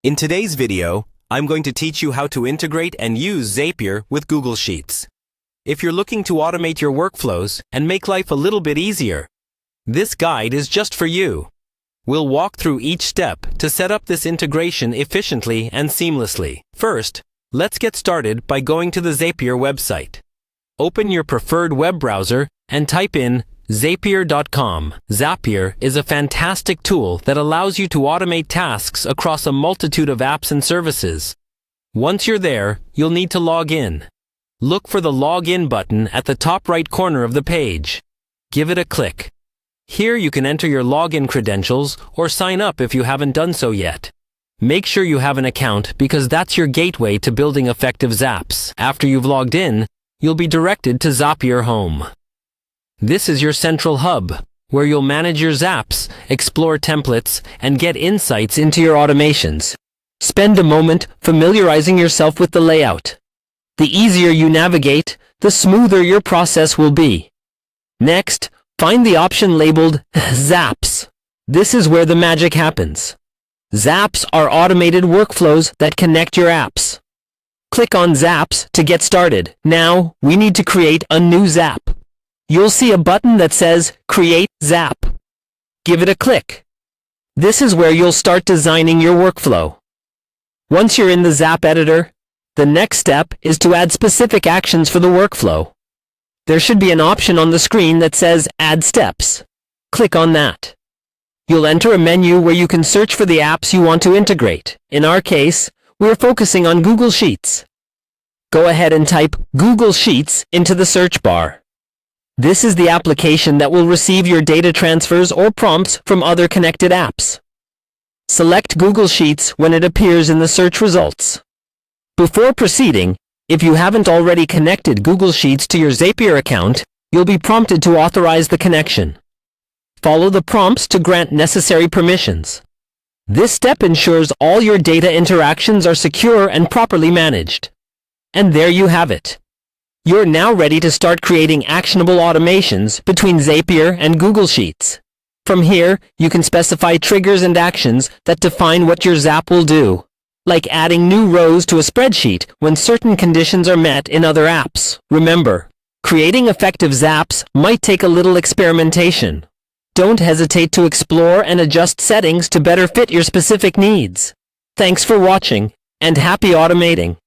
In today's video, I'm going to teach you how to integrate and use Zapier with Google Sheets. If you're looking to automate your workflows and make life a little bit easier, this guide is just for you. We'll walk through each step to set up this integration efficiently and seamlessly. First, let's get started by going to the Zapier website. Open your preferred web browser and type in Zapier.com. Zapier is a fantastic tool that allows you to automate tasks across a multitude of apps and services. Once you're there, you'll need to log in. Look for the Login button at the top right corner of the page. Give it a click. Here you can enter your login credentials or sign up if you haven't done so yet. Make sure you have an account because that's your gateway to building effective zaps. After you've logged in, you'll be directed to Zapier Home. This is your central hub, where you'll manage your zaps, explore templates, and get insights into your automations. Spend a moment familiarizing yourself with the layout. The easier you navigate, the smoother your process will be. Next, find the option labeled Zaps. This is where the magic happens. Zaps are automated workflows that connect your apps. Click on Zaps to get started. Now, we need to create a new zap. You'll see a button that says Create Zap. Give it a click. This is where you'll start designing your workflow. Once you're in the Zap editor, the next step is to add specific actions for the workflow. There should be an option on the screen that says Add Steps. Click on that. You'll enter a menu where you can search for the apps you want to integrate. In our case, we're focusing on Google Sheets. Go ahead and type Google Sheets into the search bar. This is the application that will receive your data transfers or prompts from other connected apps. Select Google Sheets when it appears in the search results. Before proceeding, if you haven't already connected Google Sheets to your Zapier account, you'll be prompted to authorize the connection. Follow the prompts to grant necessary permissions. This step ensures all your data interactions are secure and properly managed. And there you have it. You're now ready to start creating actionable automations between Zapier and Google Sheets. From here, you can specify triggers and actions that define what your zap will do, like adding new rows to a spreadsheet when certain conditions are met in other apps. Remember, creating effective zaps might take a little experimentation. Don't hesitate to explore and adjust settings to better fit your specific needs. Thanks for watching, and happy automating!